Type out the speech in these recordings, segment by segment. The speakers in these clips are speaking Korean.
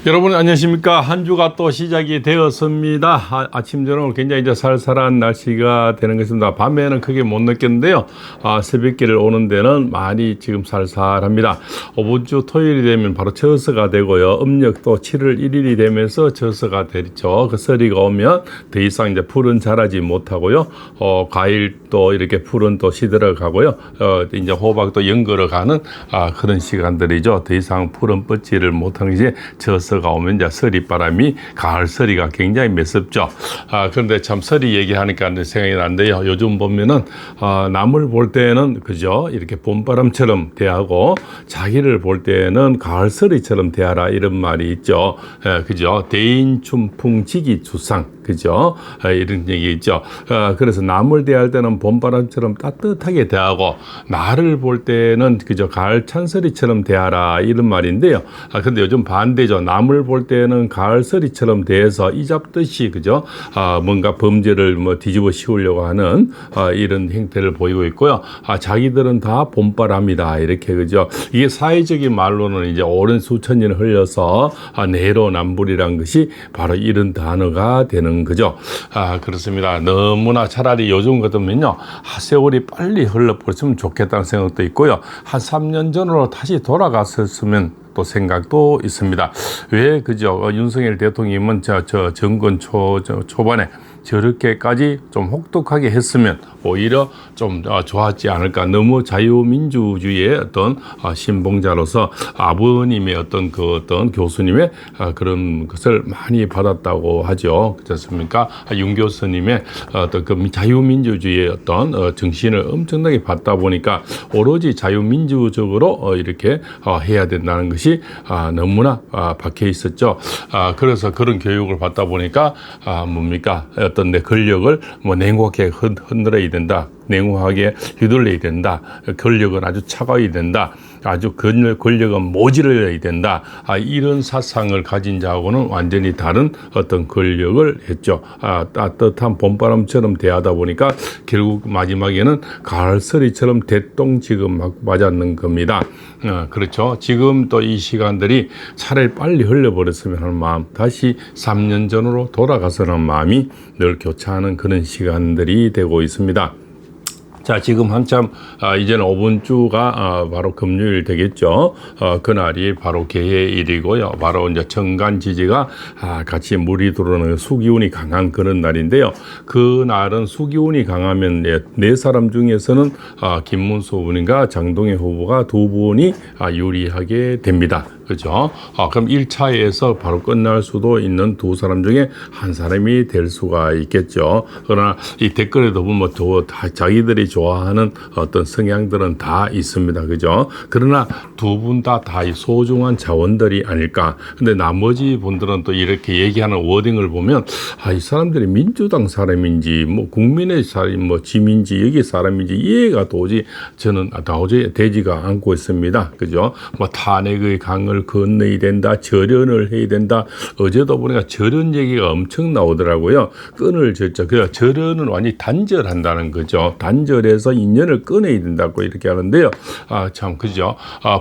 여러분 안녕하십니까. 한 주가 또 시작이 되었습니다. 아침 저녁 굉장히 이제 쌀쌀한 날씨가 되는 것입니다. 밤에는 크게 못 느꼈는데요. 새벽길을 오는 데는 많이 지금 쌀쌀합니다. 이번 주 토요일이 되면 바로 처서가 되고요. 음력도 7월 1일이 되면서 처서가 되죠. 그 서리가 오면 더 이상 이제 풀은 자라지 못하고요. 과일도 이렇게 풀은 또 시들어가고요. 이제 호박도 연걸어가는 그런 시간들이죠. 더 이상 풀은 뻗지를 못하는 것이 처서 가 오면 이제 서리바람이 가을 서리가 굉장히 매섭죠. 그런데 참 서리 얘기하니까 생각이 나는데요. 요즘 보면은 남을 볼 때는 그죠 이렇게 봄바람처럼 대하고 자기를 볼 때는 가을 서리처럼 대하라 이런 말이 있죠. 그죠 대인춘풍지기주상 그죠 이런 얘기 있죠. 그래서 남을 대할 때는 봄바람처럼 따뜻하게 대하고 나를 볼 때는 그죠 가을 찬서리처럼 대하라 이런 말인데요. 근데 요즘 반대죠. 남을 볼 때는 가을서리처럼 대해서 이잡듯이 그죠 뭔가 범죄를 뭐 뒤집어 씌우려고 하는 이런 행태를 보이고 있고요. 자기들은 다 봄바람이다 이렇게 그죠. 이게 사회적인 말로는 이제 오랜 수천 년을 흘려서 내로남불이란 것이 바로 이런 단어가 되는 거죠. 그렇습니다. 너무나 차라리 요즘 같으면요 세월이 빨리 흘러버렸으면 좋겠다는 생각도 있고요. 한 3년 전으로 다시 돌아갔었으면 또 생각도 있습니다. 왜 그죠? 윤석열 대통령은 저 정권 초반에 저렇게까지 좀 혹독하게 했으면 오히려 좀 좋았지 않을까. 너무 자유민주주의의 어떤 신봉자로서 아버님의 어떤 교수님의 그런 것을 많이 받았다고 하죠. 그렇습니까? 윤 교수님의 어떤 그 자유민주주의의 어떤 정신을 엄청나게 받다 보니까 오로지 자유민주적으로 이렇게 해야 된다는 것이 너무나 박혀 있었죠. 그래서 그런 교육을 받다 보니까 뭡니까? 어떤 내 권력을 뭐 냉혹하게 흔들어야 된다. 냉혹하게 휘둘러야 된다. 권력은 아주 차가워야 된다. 아주 권력은 모질러야 된다. 이런 사상을 가진 자하고는 완전히 다른 어떤 권력을 했죠. 따뜻한 봄바람처럼 대하다 보니까 결국 마지막에는 가을서리처럼 대똥지금 맞았는 겁니다. 그렇죠. 지금 또 이 시간들이 차라리 빨리 흘려버렸으면 하는 마음, 다시 3년 전으로 돌아가서는 마음이 늘 교차하는 그런 시간들이 되고 있습니다. 자, 지금 한참, 이제는 5번 주가, 바로 금요일 되겠죠. 그날이 바로 개해일이고요. 바로 이제 정간 지지가, 같이 물이 들어오는 수기운이 강한 그런 날인데요. 그날은 수기운이 강하면 네 사람 중에서는, 김문수 후보님과 장동혜 후보가 두 분이 유리하게 됩니다. 그죠? 그럼 1차에서 바로 끝날 수도 있는 두 사람 중에 한 사람이 될 수가 있겠죠. 그러나 이 댓글에도 보면 자기들이 좋아하는 어떤 성향들은 다 있습니다. 그죠? 그러나 두 분 다 소중한 자원들이 아닐까. 근데 나머지 분들은 또 이렇게 얘기하는 워딩을 보면, 이 사람들이 민주당 사람인지, 뭐 국민의 사람, 뭐 짐인지, 여기 사람인지 이해가 저는 도저히 되지가 않고 있습니다. 그죠? 뭐 탄핵의 강을 건너야 된다, 절연을 해야 된다. 어제도 보니까 절연 얘기가 엄청 나오더라고요. 끈을 졌죠. 그래서 절연은 완전히 단절한다는 거죠. 단절해서 인연을 끊어야 된다고 이렇게 하는데요. 참 그죠.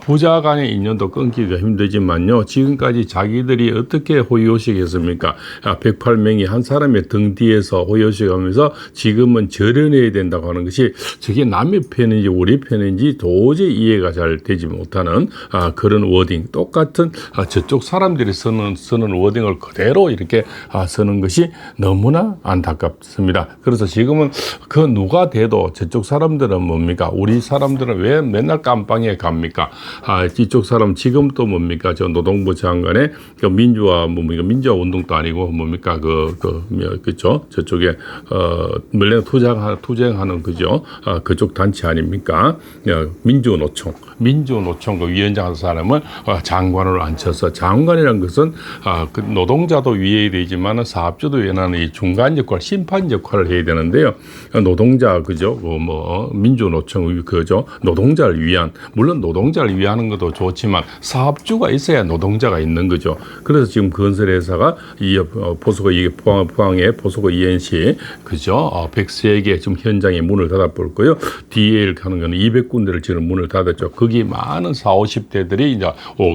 부자 간의 인연도 끊기가 힘들지만요. 지금까지 자기들이 어떻게 호의호식했습니까? 108명이 한 사람의 등 뒤에서 호의호식하면서 지금은 절연해야 된다고 하는 것이 저게 남의 편인지 우리 편인지 도저히 이해가 잘 되지 못하는 그런 워딩. 똑같은 저쪽 사람들이 쓰는 워딩을 그대로 이렇게 쓰는 것이 너무나 안타깝습니다. 그래서 지금은 그 누가 돼도 저쪽 사람들은 뭡니까? 우리 사람들은 왜 맨날 깜빵에 갑니까? 이쪽 사람 지금 또 뭡니까? 저 노동부 장관의 그 민주화 운동도 아니고 뭡니까? 그죠? 저쪽에 물론 투쟁하는 그죠? 그쪽 단체 아닙니까? 민주노총 그 위원장 한 사람을 장관으로 앉혀서 장관이라는 것은 그 노동자도 위해야 되지만 사업주도 위하는 이 중간 역할, 심판 역할을 해야 되는데요. 노동자 그죠? 민주노총 그죠? 노동자를 위한 물론 노동자를 위하는 것도 좋지만 사업주가 있어야 노동자가 있는 거죠. 그래서 지금 건설회사가 이 포스코 이게 포항의 포스코 ENC 그죠? 103개 지금 현장에 문을 닫아볼 거요. DL 하는 거는 200군데를 지금 문을 닫았죠. 거기 많은 40, 50대들이 이제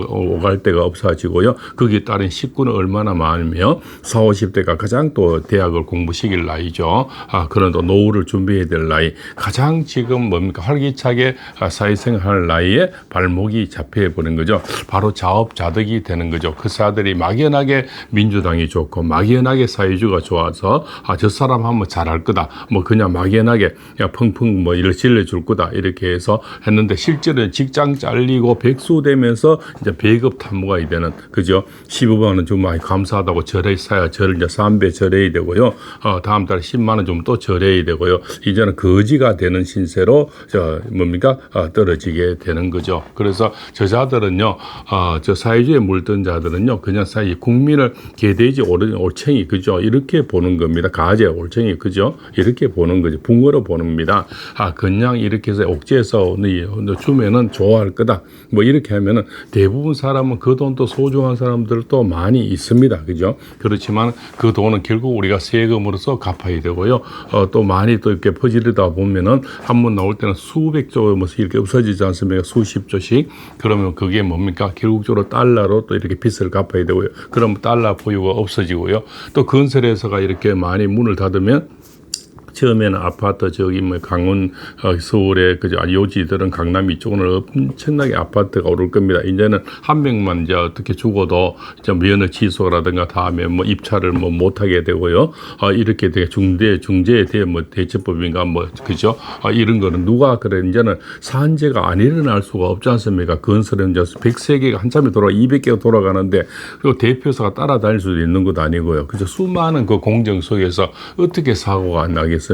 오갈 데가 없어지고요. 거기에 따른 식구는 얼마나 많으며 40, 50대가 가장 또 대학을 공부시킬 나이죠. 그런 또 노후를 준비해야 될 나이. 가장 지금 뭡니까? 활기차게 사회생활할 나이에 발목이 잡혀버린 거죠. 바로 자업자득이 되는 거죠. 그 사람들이 막연하게 민주당이 좋고 막연하게 사회주의가 좋아서 저 사람 하면 잘할 거다. 뭐 그냥 막연하게 그냥 펑펑 뭐 일을 질러줄 거다. 이렇게 해서 했는데 실제로는 직장 잘리고 백수되면서 이제 배급 탐구가 되는 그죠. 15만 원 좀 많이 감사하다고 절해야 저를 이제 3배 절해야 되고요. 다음 달에 10만 원 좀 또 절해야 되고요. 이제는 거지가 되는 신세로 뭡니까? 떨어지게 되는 거죠. 그래서 저자들은요, 저 사회주의에 물든 자들은요, 그냥 사회 국민을 개돼지 올챙이 그죠? 이렇게 보는 겁니다. 가재 올챙이 그죠? 이렇게 보는 거죠. 붕어로 보는 겁니다. 그냥 이렇게 해서 옥죄해서 주면은 좋아할 거다. 뭐 이렇게 하면은 대부분 사람은 그 돈도 소중한 사람들도 많이 있습니다. 그죠? 그렇지만 그 돈은 결국 우리가 세금으로서 갚아야 되고요. 또 많이 또 이렇게 퍼지르다 보면은 한 번 나올 때는 수백 조 뭐 이렇게 없어지지 않습니까? 수십 조씩. 그러면 그게 뭡니까? 결국적으로 달러로 또 이렇게 빚을 갚아야 되고요. 그럼 달러 보유가 없어지고요. 또 건설회사가 이렇게 많이 문을 닫으면 처음에는 아파트 저기 뭐 강원 서울에 그저 요지들은 강남 이쪽은 엄청나게 아파트가 오를 겁니다. 이제는 한 명만 이제 어떻게 죽어도 이제 면허 취소라든가 다음에 뭐 입찰을 뭐 못하게 되고요. 이렇게 되게 중재에 대해 뭐 대처법인가 뭐 그죠? 이런 거는 누가 그래 이제는 산재가 안 일어날 수가 없지 않습니까? 건설은 이제 103개가 한참에 200개가 돌아가는데 그리고 대표사가 따라다닐 수도 있는 것도 아니고요. 그죠? 수많은 그 공정 속에서 어떻게 사고가 안 나겠습니까?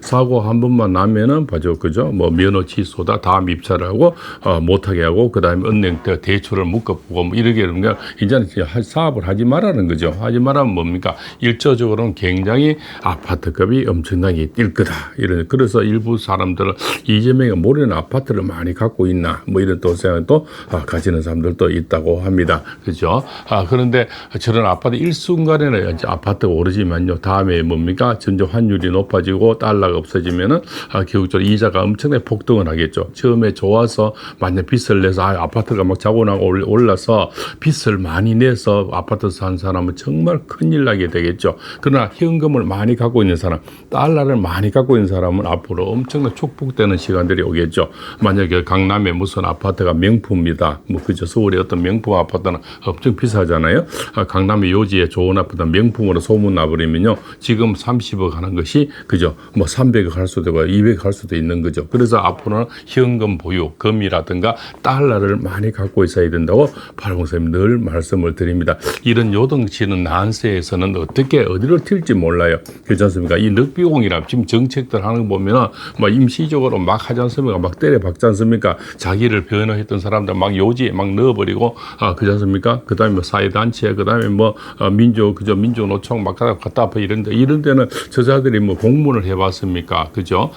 사고 한 번만 나면은 봐줘 그죠? 뭐 면허 취소다 다음 입찰을 하고 못하게 하고 그다음에 은행 대출을 묶어보고 뭐 이렇게 그러면 이제는 사업을 하지 말라는 거죠. 하지 말라면 뭡니까? 일조적으로는 굉장히 아파트값이 엄청나게 뛸 거다. 이런 그래서 일부 사람들은 이재명이 모르는 아파트를 많이 갖고 있나 뭐 이런 또 생각도 가지는 사람들도 있다고 합니다. 그죠? 그런데 저런 아파트 일순간에는 이제 아파트가 오르지만요. 다음에 뭡니까? 점점 환율이 높아지고 달러가 없어지면은 결국적으로 이자가 엄청나게 폭등을 하겠죠. 처음에 좋아서 만약 빚을 내서 아파트가 막 자고나고 올라서 빚을 많이 내서 아파트 산 사람은 정말 큰일 나게 되겠죠. 그러나 현금을 많이 갖고 있는 사람, 달러를 많이 갖고 있는 사람은 앞으로 엄청나게 축복되는 시간들이 오겠죠. 만약에 강남에 무슨 아파트가 명품이다. 뭐 그저 서울의 어떤 명품 아파트는 엄청 비싸잖아요. 강남의 요지에 좋은 아파트 명품으로 소문 나버리면요. 지금 30억 하는 것이 그죠? 뭐 300억 할 수도 있고 200억 할 수도 있는 거죠. 그래서 앞으로는 현금 보유, 금이라든가 달러를 많이 갖고 있어야 된다고 팔공선생님 늘 말씀을 드립니다. 이런 요동치는 난세에서는 어디로 튈지 몰라요. 그렇지 않습니까? 이 늑비공이라 지금 정책들 하는 거 보면은 막 임시적으로 막 하지 않습니까? 막 때려 박지 않습니까? 자기를 변호했던 사람들 막 요지에 막 넣어버리고 그렇지 않습니까? 그 다음에 뭐 사회단체, 그 다음에 뭐 민주노총 막 갖다 아파 이런 데는 저자들이 뭐 공문을 해봤습니까? 그죠?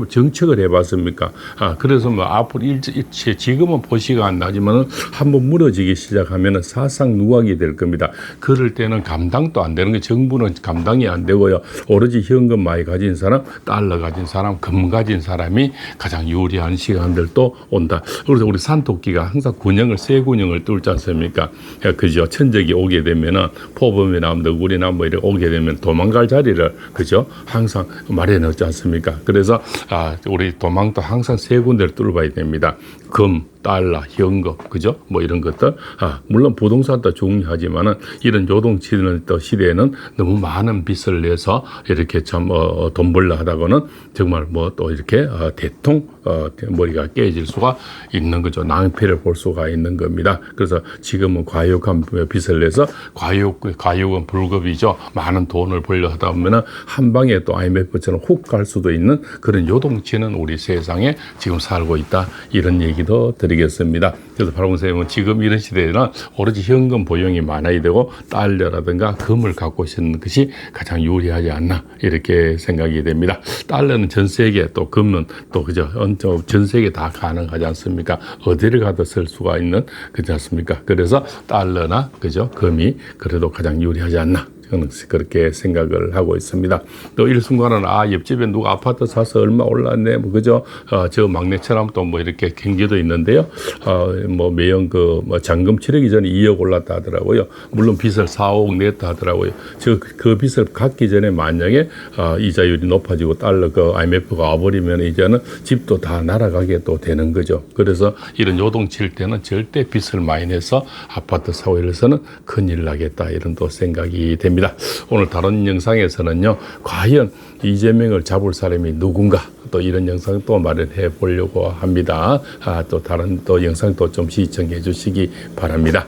정책을 해봤습니까? 그래서 뭐 앞으로 지금은 보시가 안 나지만은 한번 무너지기 시작하면은 사상 누각이 될 겁니다. 그럴 때는 감당도 안 되는 게 정부는 감당이 안 되고요. 오로지 현금 많이 가진 사람, 달러 가진 사람, 금 가진 사람이 가장 유리한 시간들도 온다. 그래서 우리 산토끼가 항상 새 군형을 뚫지 않습니까? 그죠? 천적이 오게 되면은 포범이나 너구리나 뭐 이렇게 오게 되면 도망갈 자리를 그죠? 항상 마련하지 않습니까? 그래서 우리 도망도 항상 세 군데를 뚫어봐야 됩니다. 금, 달러, 현금, 그죠? 뭐 이런 것들. 물론 부동산도 중요하지만은 이런 요동치는 또 시대에는 너무 많은 빚을 내서 이렇게 참 돈 벌려 하다가는 정말 뭐 또 이렇게 대통 머리가 깨질 수가 있는 거죠. 낭패를 볼 수가 있는 겁니다. 그래서 지금은 과욕한 빚을 내서 과욕은 불급이죠. 많은 돈을 벌려 하다 보면은 한 방에 또 IMF처럼 훅 갈 수도 있는 그런 요동치는 우리 세상에 지금 살고 있다. 이런 얘기도 드리겠습니다. 그래서 바로 선생님은 지금 이런 시대에는 오로지 현금 보용이 많아야 되고 달러라든가 금을 갖고 있는 것이 가장 유리하지 않나 이렇게 생각이 됩니다. 달러는 전 세계 또 금은 또 그죠 전 세계 다 가능하지 않습니까? 어디를 가도 쓸 수가 있는 그렇지 않습니까? 그래서 달러나 그죠 금이 그래도 가장 유리하지 않나 저는 그렇게 생각을 하고 있습니다. 또 일순간은 옆집에 누가 아파트 사서 얼마 올랐네 뭐 그죠? 저 막내처럼 또 뭐 이렇게 경기도 있는데요. 뭐 매연 잔금 치르기 전에 2억 올랐다 하더라고요. 물론 빚을 4억 냈다 하더라고요. 그 빚을 갚기 전에 만약에 이자율이 높아지고 달러 IMF가 와버리면 이제는 집도 다 날아가게 또 되는 거죠. 그래서 이런 요동칠 때는 절대 빚을 많이 내서 아파트 사고 이래서는 큰일 나겠다 이런 또 생각이 됩니다. 오늘 다른 영상에서는요, 과연 이재명을 잡을 사람이 누군가 또 이런 영상 또 마련해 보려고 합니다. 또 다른 또 영상도 좀 시청해 주시기 바랍니다.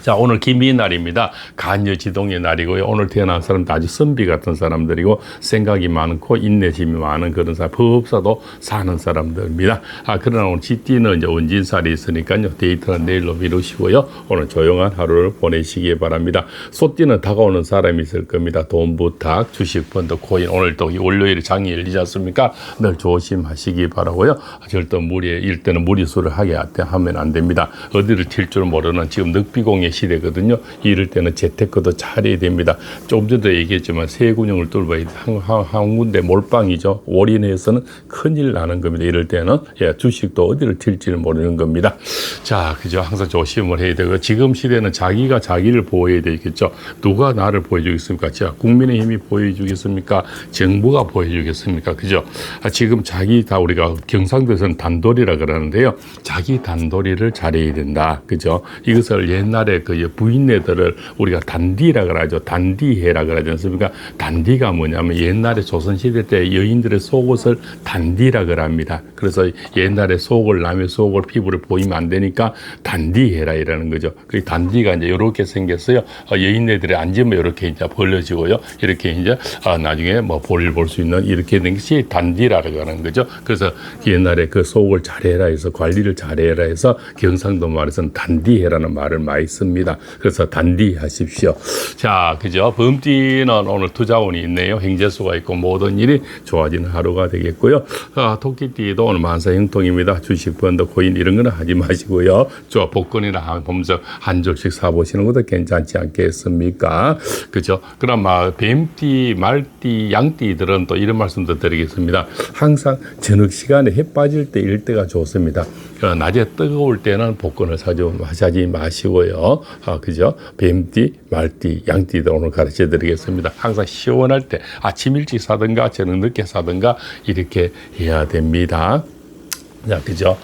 자, 오늘 김이날입니다. 간여지동의 날이고요. 오늘 태어난 사람도 아주 선비 같은 사람들이고 생각이 많고 인내심이 많은 그런 사람, 법사도 사는 사람들입니다. 그러나 오늘 쥐띠는 이제 원진살이 있으니까요. 데이트는 내일로 미루시고요. 오늘 조용한 하루를 보내시기 바랍니다. 소띠는 다가오는 사람이 있을 겁니다. 돈 부탁, 주식, 펀드, 코인. 오늘 또 월요일이 장일이지 않습니까? 늘 조심하시기 바라고요. 절대 이럴 때는 무리수를 하면 안 됩니다. 어디를 튈 줄 모르는 지금 늑비공의 시대거든요. 이럴 때는 재테크도 잘해야 됩니다. 조금 전에 얘기했지만 세 군형을 뚫어야 한 군데 몰빵이죠. 올인해서는 큰일 나는 겁니다. 이럴 때는 주식도 어디를 튈지를 모르는 겁니다. 자, 그죠? 항상 조심을 해야 되고 지금 시대는 자기가 자기를 보호해야 되겠죠. 누가 나를 보여주겠습니까? 자, 국민의힘이 보여주겠습니까? 정부가 보여주겠습니까? 그죠? 지금 우리가 경상도에서는 단도리라 그러는데요. 자기 단도리를 잘해야 된다. 그죠? 이것을 옛날에 부인네들을 우리가 단디라 그러죠. 단디해라 그러지 않습니까? 단디가 뭐냐면 옛날에 조선시대 때 여인들의 속옷을 단디라 그럽니다. 그래서 옛날에 남의 속을 피부를 보이면 안 되니까 단디해라 이라는 거죠. 그 단디가 이제 이렇게 생겼어요. 여인네들이 앉으면 이렇게 이제 벌려지고요. 이렇게 이제 나중에 뭐 볼일 볼 수 있는 이렇게 된 것이 단디라고 하는 거죠. 그래서 옛날에 그 속을 잘해라 해서 관리를 잘해라 해서 경상도 말에서는 단디해라는 말을 많이 씁니다. 그래서 단디하십시오. 자, 그죠? 범띠는 오늘 투자운이 있네요. 행재수가 있고 모든 일이 좋아지는 하루가 되겠고요. 토끼띠도 오늘 만사형통입니다. 주식, 펀드, 코인 이런 거는 하지 마시고요. 복권이나 보면서 한 줄씩 사보시는 것도 괜찮지 않겠습니까? 그죠? 그럼 뱀띠, 말띠, 양띠들은 또 이런 말씀도 드리겠습니다. 항상 저녁 시간에 해 빠질 때 이럴 때가 좋습니다. 낮에 뜨거울 때는 복권을 사지 마시고요. 그죠? 뱀띠, 말띠, 양띠도 오늘 가르쳐 드리겠습니다. 항상 시원할 때 아침 일찍 사든가 저녁 늦게 사든가 이렇게 해야 됩니다. 자, 그죠?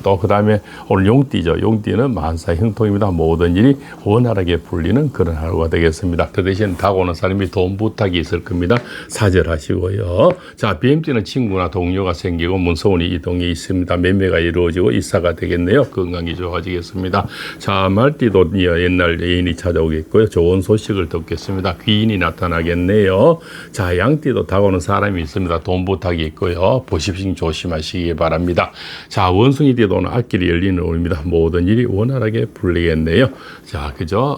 또 그 다음에 오늘 용띠죠. 용띠는 만사 형통입니다. 모든 일이 원활하게 풀리는 그런 하루가 되겠습니다. 그 대신 다가오는 사람이 돈 부탁이 있을 겁니다. 사절하시고요. 자, BM띠는 친구나 동료가 생기고 문서운이 이동이 있습니다. 매매가 이루어지고 이사가 되겠네요. 건강이 좋아지겠습니다. 자, 말띠도 옛날 애인이 찾아오겠고요. 좋은 소식을 듣겠습니다. 귀인이 나타나겠네요. 자, 양띠도 다가오는 사람이 있습니다. 돈 부탁이 있고요. 보십싱 조심하시기 바랍니다. 자, 원숭이띠도 오늘 앞길이 열리는 오늘입니다. 모든 일이 원활하게 풀리겠네요. 자, 그죠?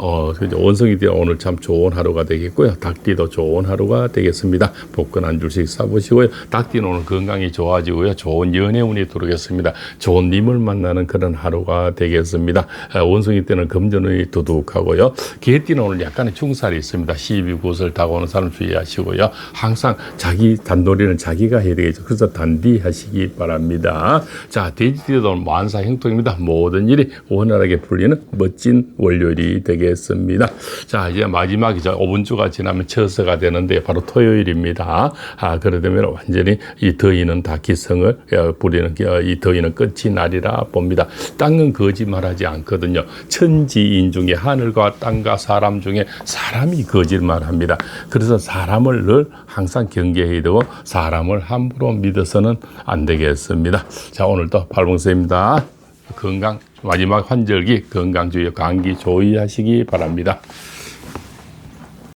원숭이띠 오늘 참 좋은 하루가 되겠고요. 닭띠도 좋은 하루가 되겠습니다. 복권 한 줄씩 사보시고요. 닭띠는 오늘 건강이 좋아지고요. 좋은 연애운이 들어오겠습니다. 좋은 님을 만나는 그런 하루가 되겠습니다. 원숭이띠는 금전운이 두둑하고요. 개띠는 오늘 약간의 중살이 있습니다. 12구슬 다가오는 사람 주의하시고요. 항상 자기 단도리는 자기가 해야 되겠죠. 그래서 단디하시기 바랍니다. 자, 돼지띠도 만사 형통입니다. 모든 일이 원활하게 풀리는 멋진 월요일이 되겠습니다. 자, 이제 마지막이죠. 5분주가 지나면 처서가 되는데 바로 토요일입니다. 그러면 완전히 이 더위는 다 기성을 부리는 이 더위는 끝이 나리라 봅니다. 땅은 거짓말하지 않거든요. 천지인 중에 하늘과 땅과 사람 중에 사람이 거짓말합니다. 그래서 사람을 늘 항상 경계해야 되고 사람을 함부로 믿어서는 안 되겠습니다. 자, 오늘도 팔봉서입니다. 건강 마지막 환절기 건강 주의 감기 조의하시기 바랍니다.